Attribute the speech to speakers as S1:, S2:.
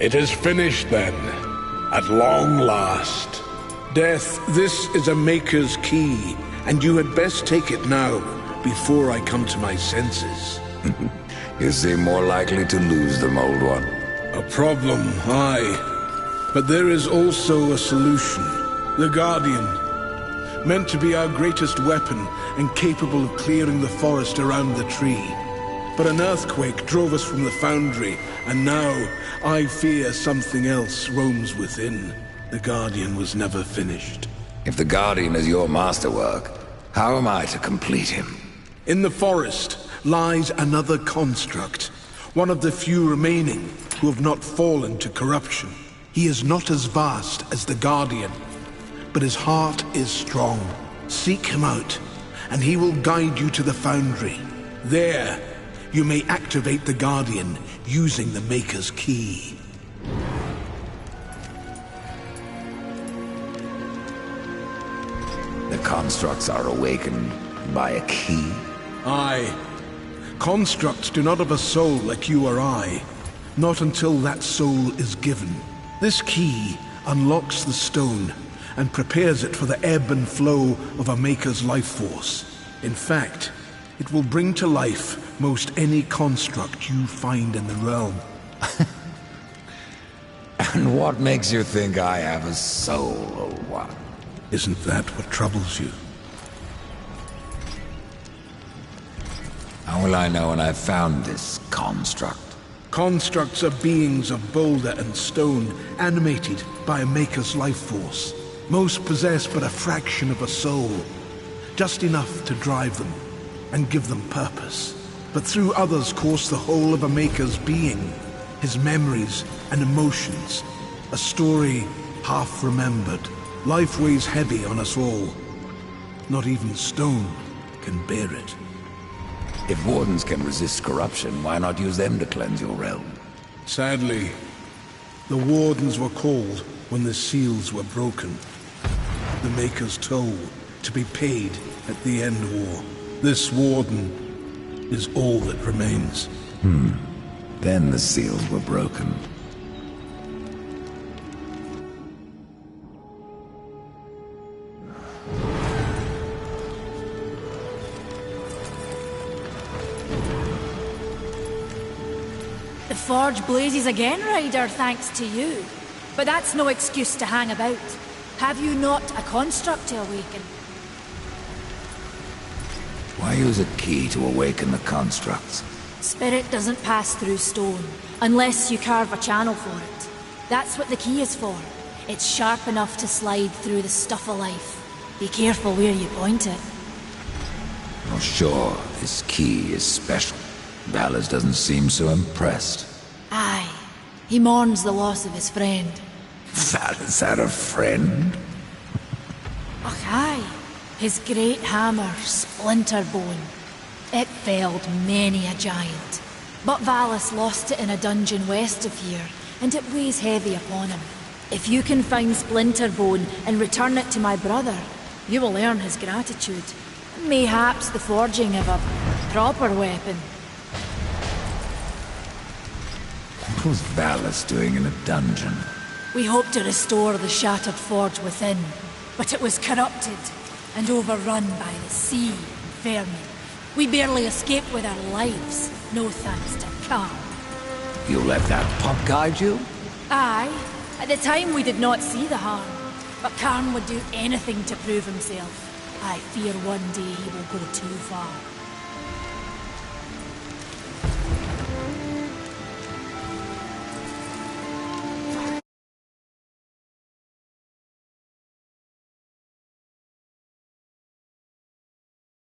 S1: It is finished then, at long last. Death, this is a Maker's key, and you had best take it now, before I come to my senses.
S2: You seem more likely to lose them, old one.
S1: A problem, aye. But there is also a solution. The Guardian. Meant to be our greatest weapon, and capable of clearing the forest around the tree. But an earthquake drove us from the foundry, and now I fear something else roams within. The Guardian was never finished.
S2: If the Guardian is your masterwork, how am I to complete him?
S1: In the forest lies another construct, one of the few remaining who have not fallen to corruption. He is not as vast as the Guardian, but his heart is strong. Seek him out, and he will guide you to the foundry. There, you may activate the Guardian using the Maker's key.
S2: The constructs are awakened by a key?
S1: Aye. Constructs do not have a soul like you or I. Not until that soul is given. This key unlocks the stone and prepares it for the ebb and flow of a Maker's life force. In fact, it will bring to life most any construct you find in the realm.
S2: And what makes you think I have a soul, old one?
S1: Isn't that what troubles you?
S2: How will I know when I've found this construct?
S1: Constructs are beings of boulder and stone, animated by a Maker's life force. Most possess but a fraction of a soul, just enough to drive them and give them purpose. But through others course the whole of a Maker's being, his memories and emotions, a story half remembered. Life weighs heavy on us all. Not even stone can bear it.
S2: If wardens can resist corruption, why not use them to cleanse your realm?
S1: Sadly, the wardens were called when the seals were broken. The Maker's toll to be paid at the end war. This warden is all that remains.
S2: Then the seals were broken.
S3: The forge blazes again, Ryder, thanks to you. But that's no excuse to hang about. Have you not a construct to awaken?
S2: Why use a key to awaken the constructs?
S3: Spirit doesn't pass through stone, unless you carve a channel for it. That's what the key is for. It's sharp enough to slide through the stuff of life. Be careful where you point it.
S2: Oh, sure, this key is special. Ballas doesn't seem so impressed.
S3: Aye. He mourns the loss of his friend.
S2: Ballas had a friend?
S3: Och, aye. His great hammer, Splinterbone. It felled many a giant. But Valis lost it in a dungeon west of here, and it weighs heavy upon him. If you can find Splinterbone and return it to my brother, you will earn his gratitude. Mayhaps the forging of a proper weapon.
S2: What was Ballas doing in a dungeon?
S3: We hoped to restore the shattered forge within, but it was corrupted and overrun by the sea and vermin. We barely escaped with our lives, no thanks to Karn.
S2: You let that pup guide you?
S3: Aye. At the time we did not see the harm, but Karn would do anything to prove himself. I fear one day he will go too far.